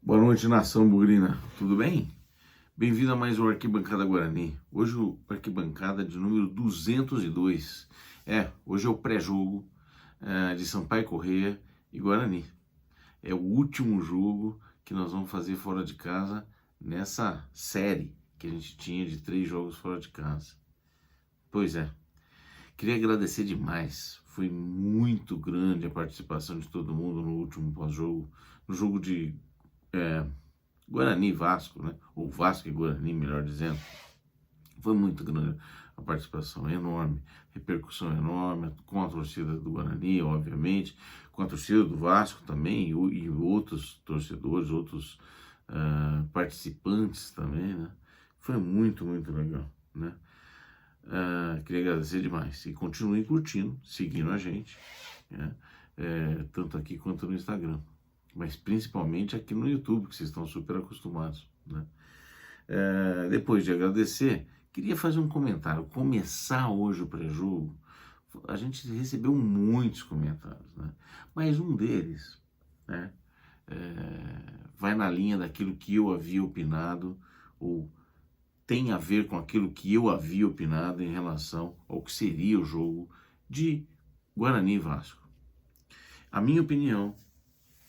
Boa noite, nação bugrina. Tudo bem? Bem-vindo a mais um Arquibancada Guarani. Hoje o Arquibancada de número 202. Hoje é o pré-jogo de Sampaio Corrêa e Guarani. É o último jogo que nós vamos fazer fora de casa nessa série que a gente tinha de 3 jogos fora de casa. Pois é. Queria agradecer demais. Foi muito grande a participação de todo mundo no último pós-jogo, no jogo de Guarani e Vasco, né? Ou Vasco e Guarani, melhor dizendo. Foi muito grande a participação, enorme, repercussão enorme, com a torcida do Guarani, obviamente, com a torcida do Vasco também, e outros torcedores, outros participantes também, né? Foi muito, muito legal, né? Queria agradecer demais. E continuem curtindo, seguindo a gente, né? Tanto aqui quanto no Instagram. Mas principalmente aqui no YouTube, que vocês estão super acostumados, né? Depois de agradecer, queria fazer um comentário. Começar hoje o pré-jogo, a gente recebeu muitos comentários, né? Mas um deles, né, vai na linha daquilo que eu havia opinado, ou tem a ver com aquilo que eu havia opinado em relação ao que seria o jogo de Guarani e Vasco. A minha opinião,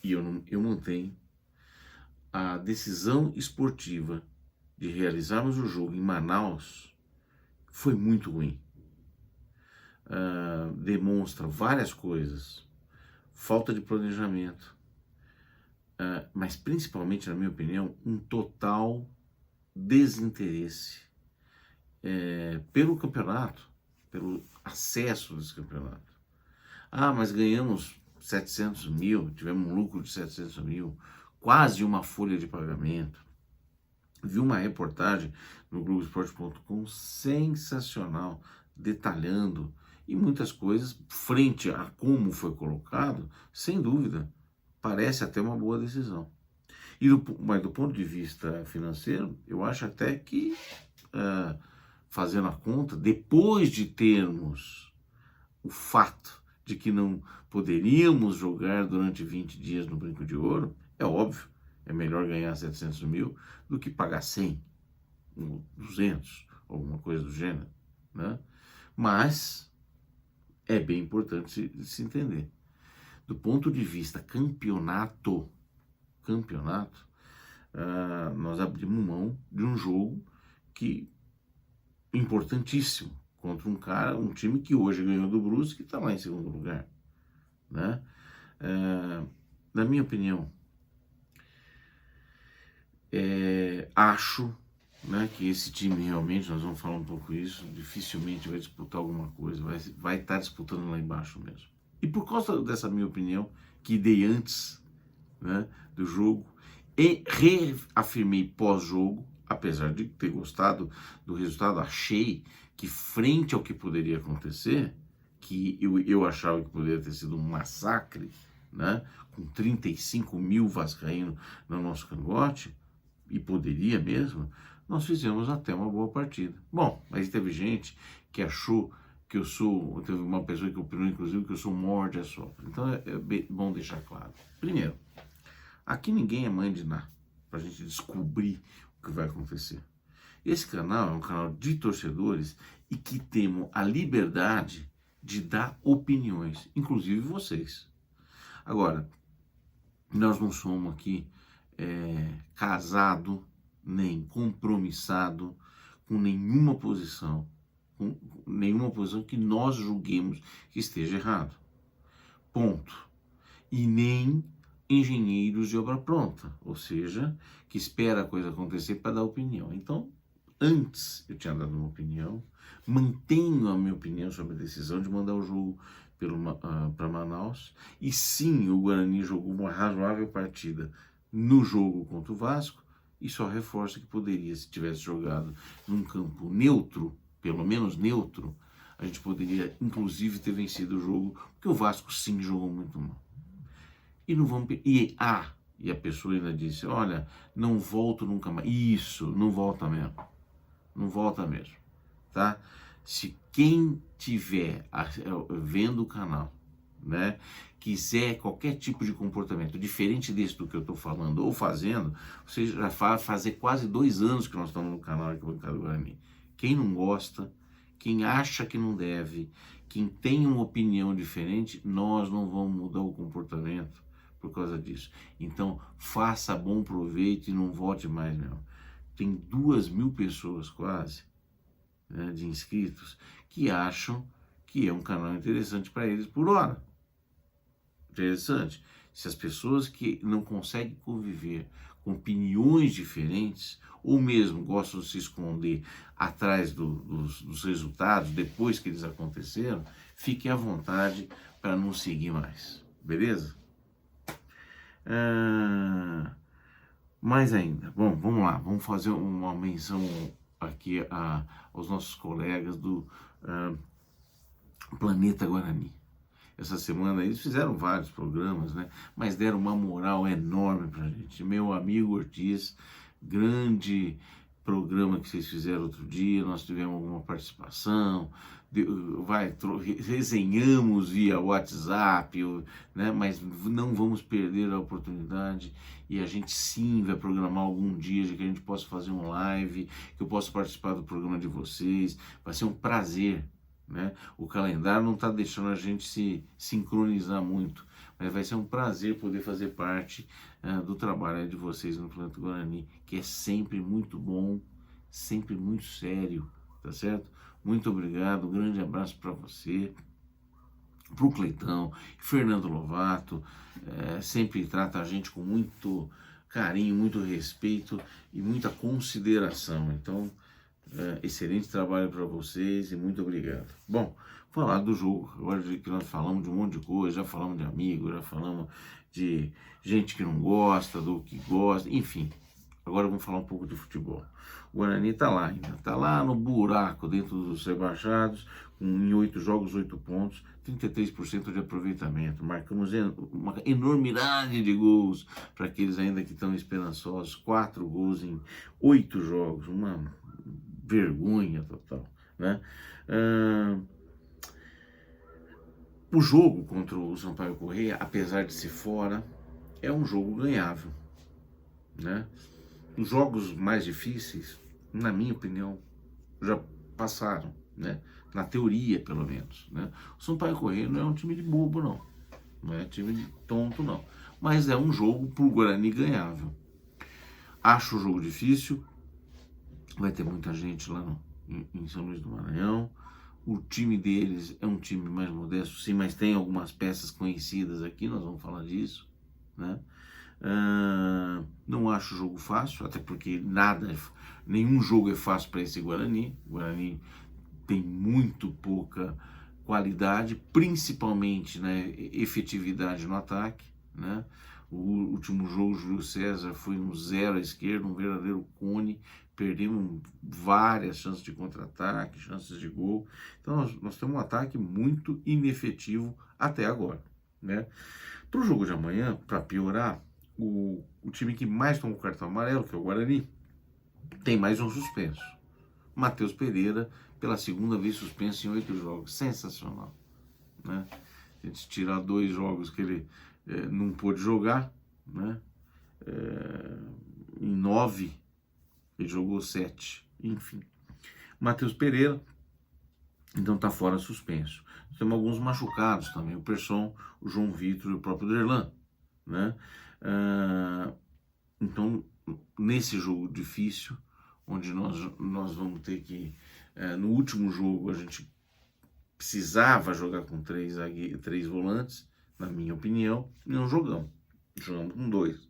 e eu mantenho, a decisão esportiva de realizarmos o jogo em Manaus foi muito ruim. Demonstra várias coisas, falta de planejamento, mas principalmente, na minha opinião, um total desinteresse pelo campeonato, pelo acesso desse campeonato. Mas ganhamos 700 mil, tivemos um lucro de 700 mil, quase uma folha de pagamento. Vi uma reportagem no Globoesporte.com sensacional, detalhando, e muitas coisas, frente a como foi colocado, sem dúvida, parece até uma boa decisão. Mas do ponto de vista financeiro, eu acho até que, fazendo a conta, depois de termos o fato de que não poderíamos jogar durante 20 dias no Brinco de Ouro, é óbvio, é melhor ganhar 700 mil do que pagar 100, 200, alguma coisa do gênero, né? Mas é bem importante se entender. Do ponto de vista campeonato, nós abrimos mão de um jogo importantíssimo contra um time que hoje ganhou do Brusque, que está lá em segundo lugar, né? Na minha opinião, acho, né, que esse time realmente, nós vamos falar um pouco isso, dificilmente vai disputar alguma coisa, vai estar disputando lá embaixo mesmo. E por causa dessa minha opinião, que dei antes, né, do jogo, e reafirmei pós-jogo, apesar de ter gostado do resultado, achei que frente ao que poderia acontecer, que eu achava que poderia ter sido um massacre, né, com 35 mil vascaínos no nosso cangote, e poderia mesmo, nós fizemos até uma boa partida. Bom, mas teve gente que achou que teve uma pessoa que opinou, inclusive, que eu sou morde a sopra. Então é bom deixar claro. Primeiro, aqui ninguém é mãe de nada, pra gente descobrir o que vai acontecer. Esse canal é um canal de torcedores e que temos a liberdade de dar opiniões, inclusive vocês. Agora, nós não somos aqui casado, nem compromissado com nenhuma posição que nós julguemos que esteja errado. Ponto. E nem engenheiros de obra pronta, ou seja, que espera a coisa acontecer para dar opinião. Então, antes eu tinha dado uma opinião, mantenho a minha opinião sobre a decisão de mandar o jogo para Manaus, e sim, o Guarani jogou uma razoável partida no jogo contra o Vasco, e só reforça que poderia, se tivesse jogado num campo neutro, pelo menos neutro, a gente poderia inclusive ter vencido o jogo, porque o Vasco sim jogou muito mal. E não vamos. E a pessoa ainda disse: olha, não volto nunca mais. Isso, não volta mesmo. Não volta mesmo, tá? Se quem tiver vendo o canal, né, quiser qualquer tipo de comportamento diferente desse do que eu estou falando ou fazendo, você já fazer quase 2 anos que nós estamos no canal Arquibancada Guarani. Quem não gosta, quem acha que não deve, quem tem uma opinião diferente, nós não vamos mudar o comportamento por causa disso. Então, faça bom proveito e não vote mais, meu. Tem 2.000 pessoas quase, né, de inscritos que acham que é um canal interessante para eles por hora. Interessante. Se as pessoas que não conseguem conviver com opiniões diferentes, ou mesmo gostam de se esconder atrás dos resultados depois que eles aconteceram, fiquem à vontade para não seguir mais. Beleza? Mais ainda. Bom, vamos lá. Vamos fazer uma menção aqui aos nossos colegas do Planeta Guarani. Essa semana eles fizeram vários programas, né? Mas deram uma moral enorme pra gente. Meu amigo Ortiz, grande programa que vocês fizeram outro dia, nós tivemos alguma participação, resenhamos via WhatsApp, né? Mas não vamos perder a oportunidade e a gente sim vai programar algum dia de que a gente possa fazer um live, que eu possa participar do programa de vocês, vai ser um prazer. Né? O calendário não está deixando a gente se sincronizar muito, mas vai ser um prazer poder fazer parte do trabalho de vocês no Planeta Guarani, que é sempre muito bom, sempre muito sério, tá certo? Muito obrigado, um grande abraço para você, para o Cleitão, Fernando Lovato, sempre trata a gente com muito carinho, muito respeito e muita consideração, então excelente trabalho para vocês e muito obrigado. Bom, falar do jogo, agora que nós falamos de um monte de coisa, já falamos de amigos, já falamos de gente que não gosta, do que gosta, enfim. Agora vamos falar um pouco de futebol. O Guarani está lá ainda, está lá no buraco dentro dos rebaixados, em 8 jogos, 8 pontos, 33% de aproveitamento. Marcamos uma enormidade de gols para aqueles ainda que estão esperançosos, 4 gols em 8 jogos, uma vergonha total, né? O jogo contra o Sampaio Corrêa, apesar de ser fora, é um jogo ganhável, né? Os jogos mais difíceis, na minha opinião, já passaram, né? Na teoria, pelo menos, né? O Sampaio Corrêa não é um time de bobo, não é time de tonto, não, mas é um jogo pro Guarani ganhável. Acho o jogo difícil. Vai ter muita gente lá em São Luís do Maranhão. O time deles é um time mais modesto, sim, mas tem algumas peças conhecidas aqui, nós vamos falar disso, né? Não acho o jogo fácil, até porque nenhum jogo é fácil para esse Guarani. O Guarani tem muito pouca qualidade, principalmente na efetividade no ataque, né? O último jogo, o Júlio César foi um 0 à esquerda, um verdadeiro cone, perdemos várias chances de contra-ataque, chances de gol. Então nós temos um ataque muito inefetivo até agora, né? Para o jogo de amanhã, para piorar, o time que mais tomou cartão amarelo, que é o Guarani, tem mais um suspenso. Matheus Pereira, pela segunda vez suspenso em 8 jogos. Sensacional, né? A gente tirar 2 jogos que ele não pôde jogar, né? Em 9, ele jogou 7. Enfim. Matheus Pereira, então tá fora suspenso. Temos alguns machucados também. O Persson, o João Vitor e o próprio Derlan, né? Então, nesse jogo difícil, onde nós vamos ter que... no último jogo, a gente precisava jogar com 3 volantes, na minha opinião, e não jogamos. Jogamos com 2.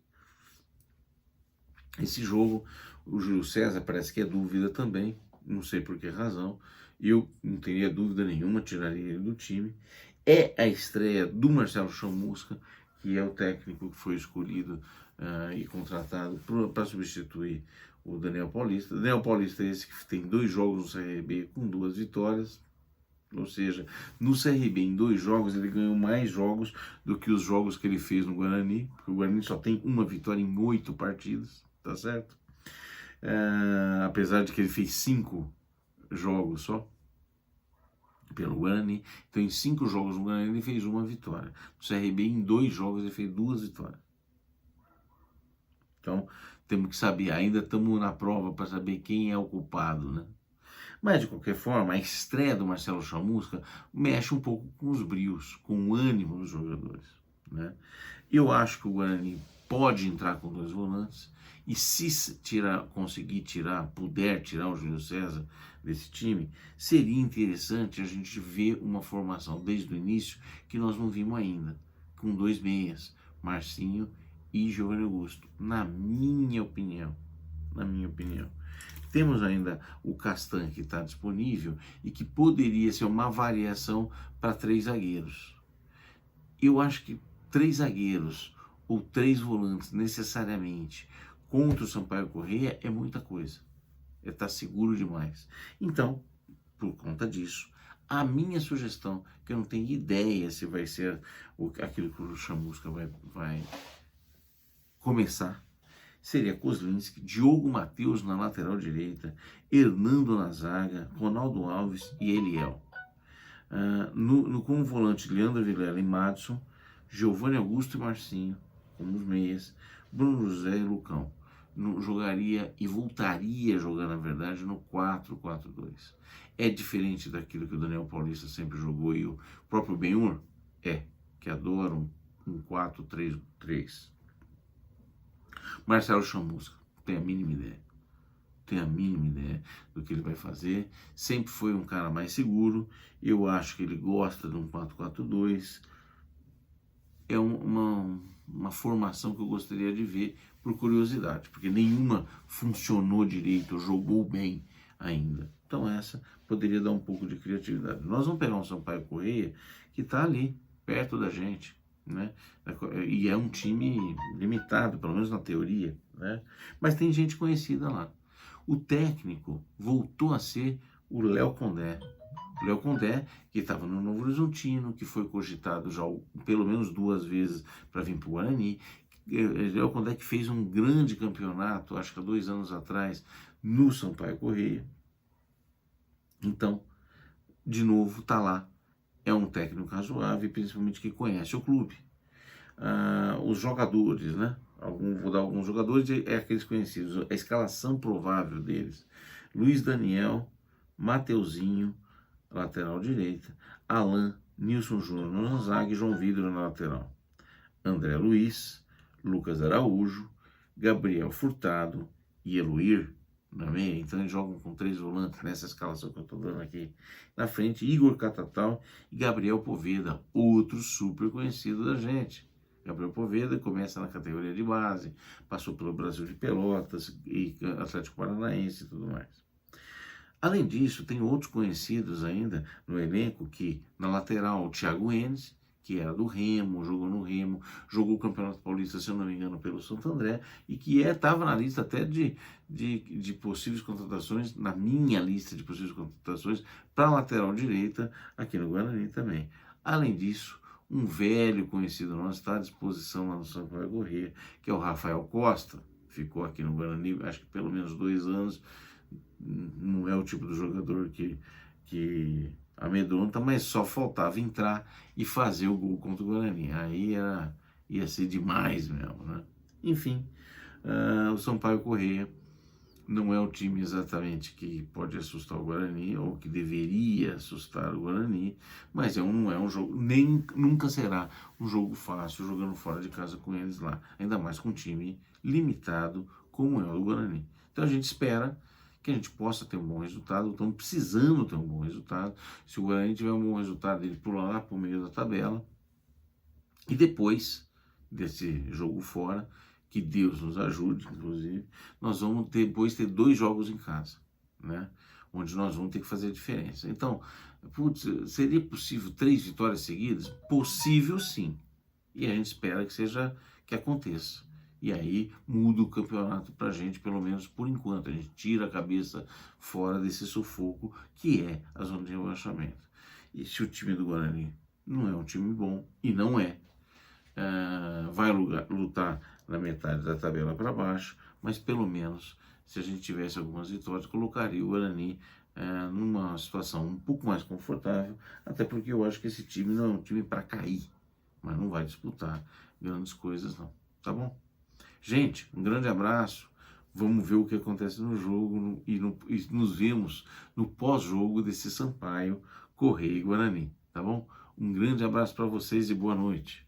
Esse jogo, o Júlio César parece que é dúvida também, não sei por que razão. Eu não teria dúvida nenhuma, tiraria ele do time. É a estreia do Marcelo Chamusca, que é o técnico que foi escolhido e contratado para substituir o Daniel Paulista. Daniel Paulista é esse que tem 2 jogos no CRB com 2 vitórias. Ou seja, no CRB, em 2 jogos, ele ganhou mais jogos do que os jogos que ele fez no Guarani, porque o Guarani só tem 1 vitória em 8 partidas, tá certo? Apesar de que ele fez 5 jogos só, pelo Guarani. Então, em 5 jogos no Guarani, ele fez 1 vitória. No CRB, em 2 jogos, ele fez 2 vitórias. Então, temos que saber, ainda estamos na prova para saber quem é o culpado, né? Mas, de qualquer forma, a estreia do Marcelo Chamusca mexe um pouco com os brios, com o ânimo dos jogadores, né? Eu acho que o Guarani pode entrar com 2 volantes, e se conseguir tirar, puder tirar o Júlio César desse time, seria interessante a gente ver uma formação desde o início que nós não vimos ainda, com 2 meias, Marcinho e Giovanni Augusto, na minha opinião. Temos ainda o Castan, que está disponível e que poderia ser uma variação para 3 zagueiros. Eu acho que 3 zagueiros ou 3 volantes necessariamente contra o Sampaio Corrêa é muita coisa. É estar seguro demais. Então, por conta disso, a minha sugestão, que eu não tenho ideia se vai ser aquilo que o Chamusca vai começar, seria Kozlinski, Diogo Matheus na lateral direita, Hernando na zaga, Ronaldo Alves e Eliel. Como volante, Leandro Vilela e Madison, Giovanni Augusto e Marcinho, como os meias, Bruno José e Lucão. Jogaria e voltaria a jogar, na verdade, no 4-4-2. É diferente daquilo que o Daniel Paulista sempre jogou e o próprio Benhur? Que adora um 4-3-3. Marcelo Chamusca, tem a mínima ideia do que ele vai fazer. Sempre foi um cara mais seguro. Eu acho que ele gosta de um 4-4-2. É uma formação que eu gostaria de ver por curiosidade, porque nenhuma funcionou direito, jogou bem ainda. Então essa poderia dar um pouco de criatividade. Nós vamos pegar um Sampaio Corrêa que está ali, perto da gente, né? E é um time limitado, pelo menos na teoria, né? Mas tem gente conhecida lá. O técnico voltou a ser o Léo Condé. O Léo Condé, que estava no Novo Horizontino, que foi cogitado já pelo menos 2 vezes para vir para o Guarani. Léo Condé que fez um grande campeonato, acho que há 2 anos atrás, no Sampaio Corrêa. Então, de novo, está lá. É um técnico razoável, principalmente que conhece o clube. Os jogadores, né? Vou dar alguns jogadores, aqueles conhecidos. A escalação provável deles: Luiz Daniel, Mateuzinho, lateral direita, Alain, Nilson Júnior na zaga e João Vitor na lateral. André Luiz, Lucas Araújo, Gabriel Furtado e Eloir na meia. Então eles jogam com 3 volantes nessa escalação que eu estou dando aqui. Na frente, Igor Catatal e Gabriel Poveda, outro super conhecido da gente. Gabriel Poveda começa na categoria de base, passou pelo Brasil de Pelotas e Atlético Paranaense e tudo mais. Além disso, tem outros conhecidos ainda no elenco, que na lateral o Thiago Enes, que era do Remo, jogou no Remo, jogou o Campeonato Paulista, se eu não me engano, pelo Santo André, e que estava na lista até de possíveis contratações, na minha lista de possíveis contratações, para a lateral direita, aqui no Guarani também. Além disso, um velho conhecido nosso está à disposição lá no Sampaio Corrêa, que é o Rafael Costa, ficou aqui no Guarani, acho que pelo menos 2 anos, não é o tipo do jogador que amedronta, mas só faltava entrar e fazer o gol contra o Guarani. Aí ia ser demais mesmo, né? Enfim, o Sampaio Corrêa não é o time exatamente que pode assustar o Guarani, ou que deveria assustar o Guarani, mas não é um jogo, nem nunca será um jogo fácil jogando fora de casa com eles lá, ainda mais com um time limitado como é o do Guarani. Então a gente espera que a gente possa ter um bom resultado. Estamos precisando ter um bom resultado. Se o Guarani tiver um bom resultado, ele pula lá para o meio da tabela. E depois desse jogo fora, que Deus nos ajude, inclusive, nós vamos depois ter 2 jogos em casa, né? Onde nós vamos ter que fazer a diferença. Então, seria possível 3 vitórias seguidas? Possível, sim. E a gente espera que aconteça. E aí muda o campeonato pra gente, pelo menos por enquanto. A gente tira a cabeça fora desse sufoco que é a zona de rebaixamento. E se o time do Guarani não é um time bom, e não vai lutar na metade da tabela para baixo, mas pelo menos, se a gente tivesse algumas vitórias, colocaria o Guarani numa situação um pouco mais confortável, até porque eu acho que esse time não é um time para cair, mas não vai disputar grandes coisas não, tá bom? Gente, um grande abraço, vamos ver o que acontece no jogo e nos vemos no pós-jogo desse Sampaio, Correia e Guarani, tá bom? Um grande abraço para vocês e boa noite.